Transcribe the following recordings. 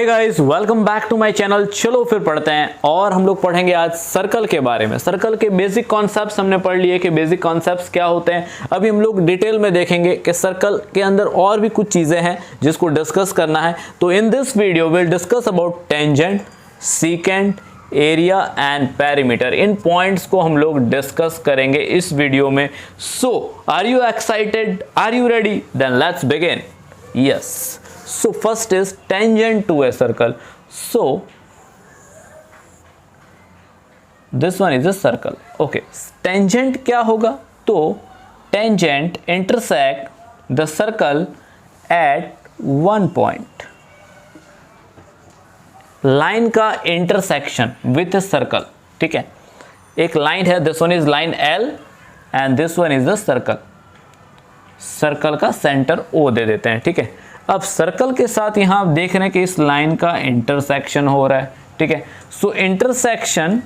Guys, welcome back to my channel. चलो फिर पढ़ते हैं और हम लोग पढ़ेंगे आज सर्कल के बारे में। सर्कल के बेसिक कॉन्सेप्ट्स हमने पढ़ लिए कि बेसिक कॉन्सेप्ट्स क्या होते हैं। अभी हम लोग डिटेल में देखेंगे कि सर्कल के अंदर और भी कुछ चीजें हैं जिसको डिस्कस करना है। तो in this video will discuss about tangent, secant, area and perimeter. इन पॉइंट्स को हम लोग डिस्कस करेंगे इस वीडियो में। So are you excited? Are you ready? Then let's begin. Yes, so first is tangent to a circle. So this one is a circle. Okay, tangent क्या होगा? तो tangent intersect the circle at one point. Line का intersection with a circle, ठीक है। एक line है, this one is line L and this one is the circle. Circle का centre O दे देते हैं, ठीक है। अब सर्कल के साथ यहां आप देख रहे हैं कि इस लाइन का इंटरसेक्शन हो रहा है, ठीक है। So intersection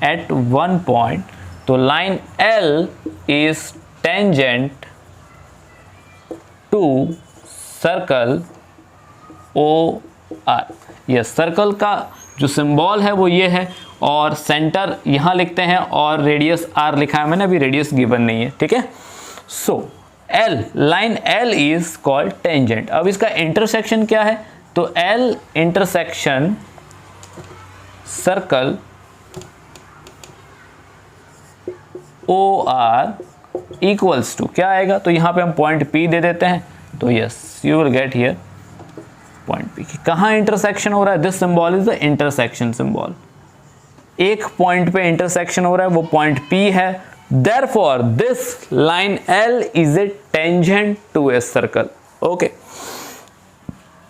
at one point, तो line L is tangent to circle OR। Yes, circle का जो सिंबल है वो ये है और सेंटर यहां लिखते हैं और रेडियस R लिखा है मैंने, अभी रेडियस गिवन नहीं है, ठीक है। So L, line L is called tangent. अब इसका इंटरसेक्शन क्या है? तो L intersection circle OR equals to क्या आएगा? तो यहां पे हम पॉइंट P दे देते हैं। तो yes, you will get here point P। कहां इंटरसेक्शन हो रहा है? This symbol is the intersection symbol. एक पॉइंट पे इंटरसेक्शन हो रहा है, वो पॉइंट P है। Therefore, this line L is a tangent to a circle. Okay.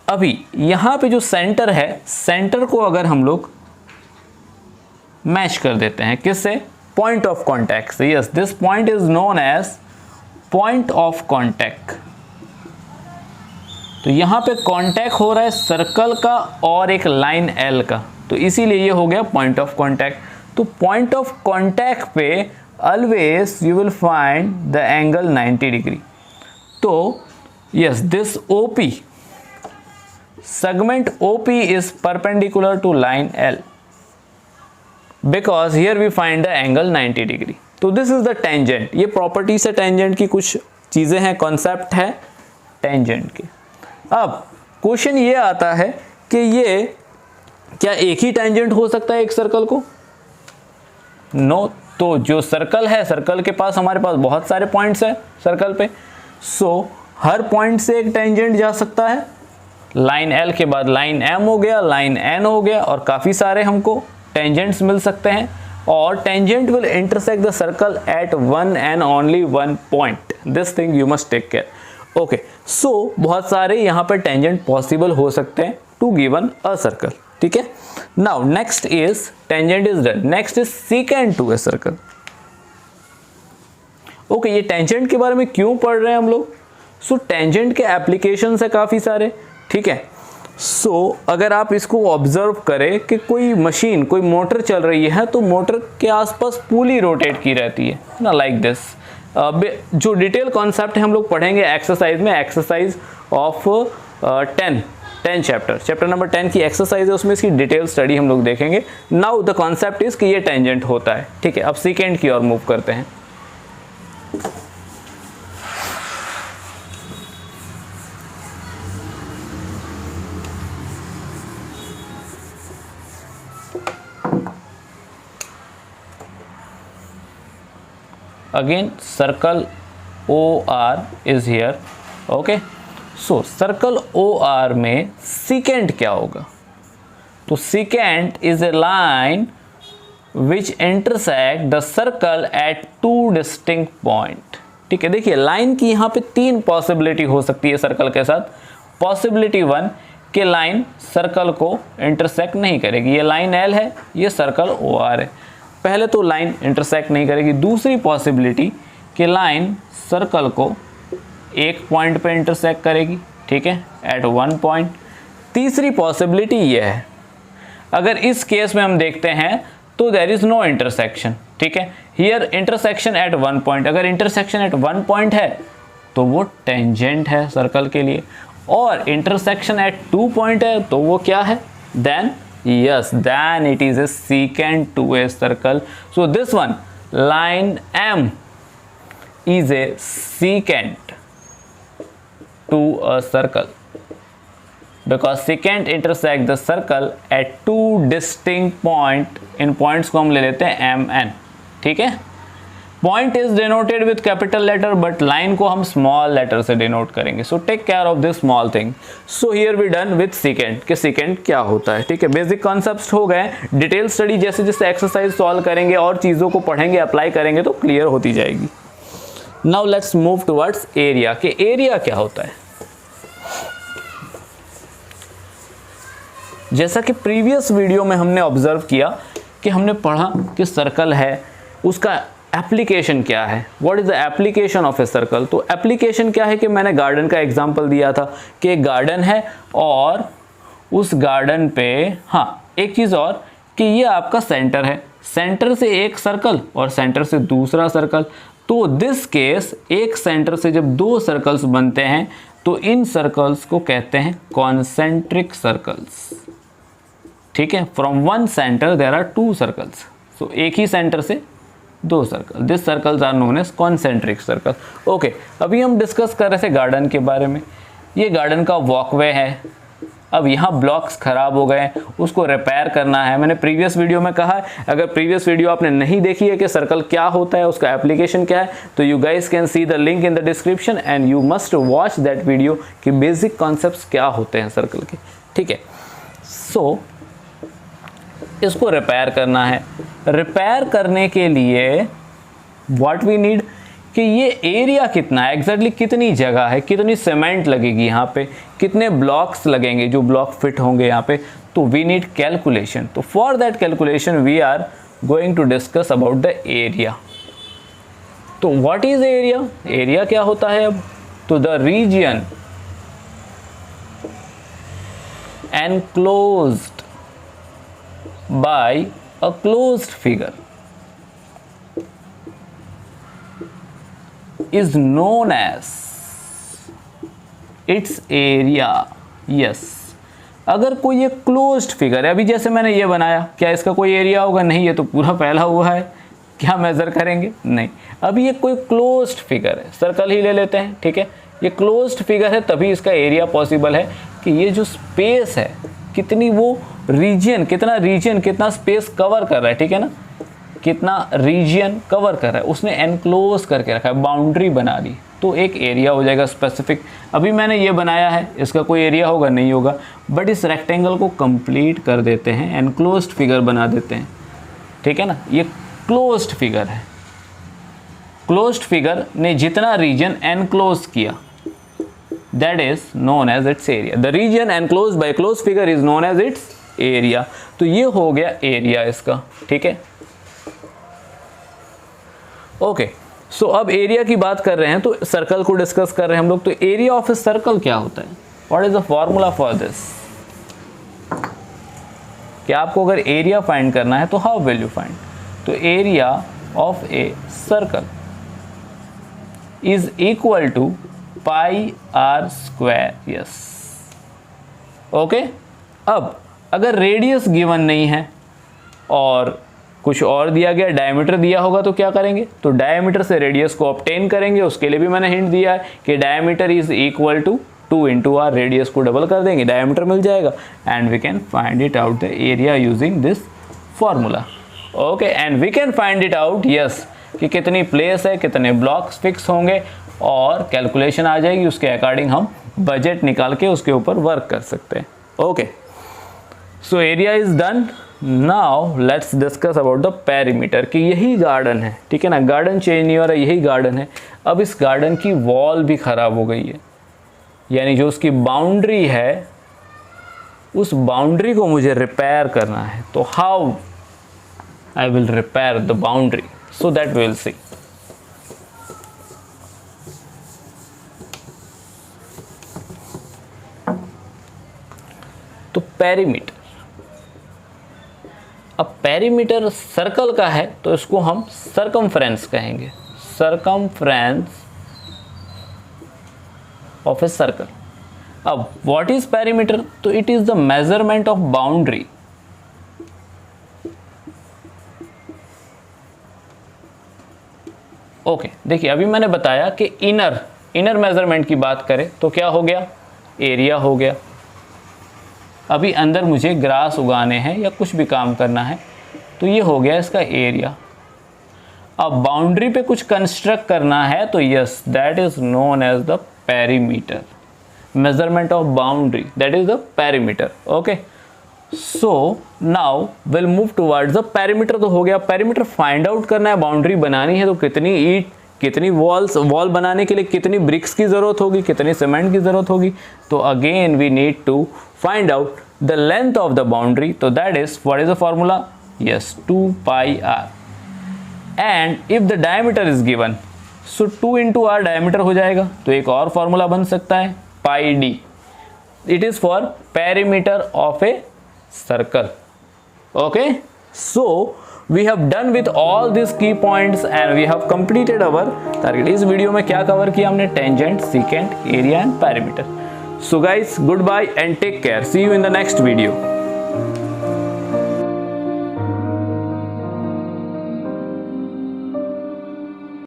अभी यहां पे जो सेंटर है, सेंटर को अगर हम लोग मैच कर देते हैं किससे? पॉइंट ऑफ कॉन्टैक्ट से। Yes, this point is known as point of contact. तो यहां पे कॉन्टैक्ट हो रहा है सर्कल का और एक लाइन L का, तो इसीलिए ये हो गया पॉइंट ऑफ कॉन्टैक्ट। तो पॉइंट ऑफ कॉन्टैक्ट पे always you will find the angle 90 degree. तो yes, this OP segment OP is perpendicular to line L because here we find the angle 90 degree. तो this is the tangent. ये property से tangent की कुछ चीजें हैं, concept है tangent के। अब क्वेश्चन ये आता है कि ये क्या एक ही टेंजेंट हो सकता है एक सर्कल को? नो। तो जो सर्कल है, सर्कल के पास हमारे पास बहुत सारे पॉइंट्स हैं सर्कल पे। सो हर पॉइंट से एक टेंजेंट जा सकता है। लाइन L के बाद लाइन M हो गया, लाइन N हो गया और काफ़ी सारे हमको टेंजेंट्स मिल सकते हैं। और tangent will intersect the circle at one and only one point. This thing you must take care. Okay, so बहुत सारे यहाँ पर टेंजेंट पॉसिबल हो सकते हैं टू गिवन अ सर्कल, ठीक है। Now next is tangent is done. Next is secant to a circle. Okay, ये टेंजेंट के बारे में क्यों पढ़ रहे हैं हम लोग? सो टेंजेंट के एप्लीकेशंस है काफी सारे, ठीक है। सो अगर आप इसको ऑब्जर्व करें कि कोई मशीन, कोई मोटर चल रही है तो मोटर के आसपास पुली रोटेट की रहती है ना, लाइक दिस। जो डिटेल कॉन्सेप्ट है हम लोग पढ़ेंगे एक्सरसाइज में, एक्सरसाइज ऑफ 10 चैप्टर नंबर 10 की एक्सरसाइज है, उसमें इसकी डिटेल स्टडी हम लोग देखेंगे। नाउ द कॉन्सेप्ट इज कि ये टेंजेंट होता है, ठीक है। अब सीकेंट की ओर मूव करते हैं। Again circle OR is here, okay. So circle OR में सीकेंट क्या होगा? तो secant is a line which intersect the circle eight two distinct point, ठीक है। देखिए लाइन की यहाँ पे तीन पॉसिबिलिटी हो सकती है सर्कल के साथ। पॉसिबिलिटी 1 कि लाइन सर्कल को इंटरसेक्ट नहीं करेगी। ये लाइन L है, ये सर्कल OR है। पहले तो लाइन इंटरसेक्ट नहीं करेगी। दूसरी पॉसिबिलिटी कि लाइन सर्कल को एक पॉइंट पे इंटरसेक्ट करेगी, ठीक है, एट वन पॉइंट। तीसरी पॉसिबिलिटी ये है, अगर इस केस में हम देखते हैं तो देयर इज नो इंटरसेक्शन, ठीक है। Here intersection at one point. अगर इंटरसेक्शन एट वन पॉइंट है तो वो टेंजेंट है सर्कल के लिए। और इंटरसेक्शन एट 2 पॉइंट है, तो वो क्या है? Then yes, then it is a secant to a circle. So this one, line M is a secant to a circle because secant intersect the circle at 2 distinct point. In points को हम ले लेते हैं M N, ठीक है। Point is denoted with capital letter, but line को हम small letter से denote करेंगे. So take care of this small thing. So here we done with secant कि secant क्या होता है, ठीक है। Basic concepts हो गए, डिटेल स्टडी जैसे जैसे एक्सरसाइज सॉल्व करेंगे और चीज़ों को पढ़ेंगे, अप्लाई करेंगे तो क्लियर होती जाएगी। Now let's move towards area कि एरिया क्या होता है। जैसा कि प्रीवियस वीडियो में हमने ऑब्जर्व किया कि हमने पढ़ा कि सर्कल है, उसका एप्लीकेशन क्या है, what is the application of a circle. तो एप्लीकेशन क्या है कि मैंने गार्डन का एग्जांपल दिया था कि एक गार्डन है और उस गार्डन पे, हाँ एक चीज़ और कि ये आपका सेंटर है, सेंटर से एक सर्कल और सेंटर से दूसरा सर्कल। तो दिस केस एक सेंटर से जब दो सर्कल्स बनते हैं तो इन सर्कल्स को कहते हैं कॉन्सेंट्रिक सर्कल्स, ठीक है। From one centre there are 2 circles, so एक ही सेंटर से 2 circle, this circles are known as concentric circle. Okay, अभी हम डिस्कस कर रहे थे गार्डन के बारे में। ये गार्डन का वॉकवे है, अब यहाँ ब्लॉक्स खराब हो गए, उसको रिपेयर करना है। मैंने प्रीवियस वीडियो में कहा है, अगर प्रीवियस वीडियो आपने नहीं देखी है कि सर्कल क्या होता है, उसका एप्लीकेशन क्या है, तो you guys can see the link in the description and you must watch that video कि बेसिक कॉन्सेप्ट्स क्या होते हैं सर्कल के, ठीक है। सो इसको रिपेयर करना है। रिपेयर करने के लिए व्हाट वी नीड कि ये एरिया कितना है, एग्जैक्टली कितनी जगह है, कितनी सीमेंट लगेगी यहाँ पे, कितने ब्लॉक्स लगेंगे जो ब्लॉक फिट होंगे यहाँ पे, तो वी नीड कैलकुलेशन। तो for that calculation we are going to discuss about the area. तो व्हाट इज एरिया, एरिया क्या होता है अब, तो the region enclosed by a closed figure is known as its area. yes, अगर कोई एक क्लोज्ड फिगर है, अभी जैसे मैंने ये बनाया, क्या इसका कोई एरिया होगा? नहीं, ये तो पूरा फैला हुआ है, क्या मेजर करेंगे? नहीं। अभी ये कोई क्लोज्ड फिगर है, सर्कल ही ले लेते हैं, ठीक है। ये क्लोज्ड फिगर है, तभी इसका एरिया पॉसिबल है कि ये जो स्पेस है कितनी, वो रीजन, कितना रीजन, कितना स्पेस कवर कर रहा है, ठीक है ना, कितना रीजन कवर कर रहा है, उसने एनक्लोज करके रखा है, बाउंड्री बना दी, तो एक एरिया हो जाएगा स्पेसिफिक। अभी मैंने ये बनाया है, इसका कोई एरिया होगा? नहीं होगा, बट इस रेक्टेंगल को कंप्लीट कर देते हैं, एनक्लोज्ड फिगर बना देते हैं, ठीक है ना। ये क्लोज्ड फिगर है, क्लोज्ड फिगर ने जितना रीजन एनक्लोज किया that is known as its area. The region enclosed by closed figure is known as its area. तो ये हो गया एरिया इसका, ठीक है। ओके, सो अब एरिया की बात कर रहे हैं तो सर्कल को डिस्कस कर रहे हैं हम लोग। तो एरिया ऑफ ए सर्कल क्या होता है, what is the formula for this? कि आपको अगर एरिया फाइंड करना है तो हाउ विल यू फाइंड? तो area of a circle is equal to pi r square. Yes, okay. अब अगर रेडियस गिवन नहीं है और कुछ और दिया गया, डायमीटर दिया होगा, तो क्या करेंगे? तो डायमीटर से रेडियस को ऑब्टेन करेंगे। उसके लिए भी मैंने हिंट दिया है कि diameter is equal to 2 into r, radius को डबल कर देंगे, डायमीटर मिल जाएगा and we can find it out the area using this formula. Okay, and we can find it out, yes, कि कितनी प्लेस है, कितने ब्लॉक्स फिक्स होंगे और कैलकुलेशन आ जाएगी, उसके अकॉर्डिंग हम बजट निकाल के उसके ऊपर वर्क कर सकते हैं। Okay, so area is done. Now let's discuss about the perimeter कि यही गार्डन है, ठीक है ना, गार्डन चेंज नहीं हो रहा, यही गार्डन है। अब इस गार्डन की वॉल भी खराब हो गई है, यानी जो उसकी बाउंड्री है, उस बाउंड्री को मुझे रिपेयर करना है। तो how I will repair the boundary, so that we will see. तो पेरीमीटर, अब पेरीमीटर सर्कल का है तो इसको हम सरकमफ्रेंस कहेंगे, सरकमफ्रेंस ऑफ ए सर्कल। अब व्हाट इज पेरीमीटर, तो it is the measurement of boundary. Okay, देखिए अभी मैंने बताया कि इनर मेजरमेंट की बात करें तो क्या हो गया, एरिया हो गया। अभी अंदर मुझे ग्रास उगाने हैं या कुछ भी काम करना है तो ये हो गया इसका एरिया। अब बाउंड्री पे कुछ कंस्ट्रक्ट करना है तो yes, that is known as the perimeter, measurement of boundary, that is the perimeter. Okay, so now will move towards the perimeter. तो हो गया पेरीमीटर, फाइंड आउट करना है, बाउंड्री बनानी है तो कितनी ईंट, कितनी वॉल बनाने के लिए कितनी ब्रिक्स की जरूरत होगी, कितनी सीमेंट की जरूरत होगी। तो again we need to find out the length of the boundary, तो that is what is the formula, yes 2 pi r. And if the diameter is given, so 2 into r diameter हो जाएगा। तो एक और फॉर्मूला बन सकता है pi d, it is for perimeter of a circle. Okay, so we have done with all these key points and we have completed our target। इस video में क्या कवर किया हमने, tangent, secant, area and perimeter. So guys, goodbye and take care, see you in the next video।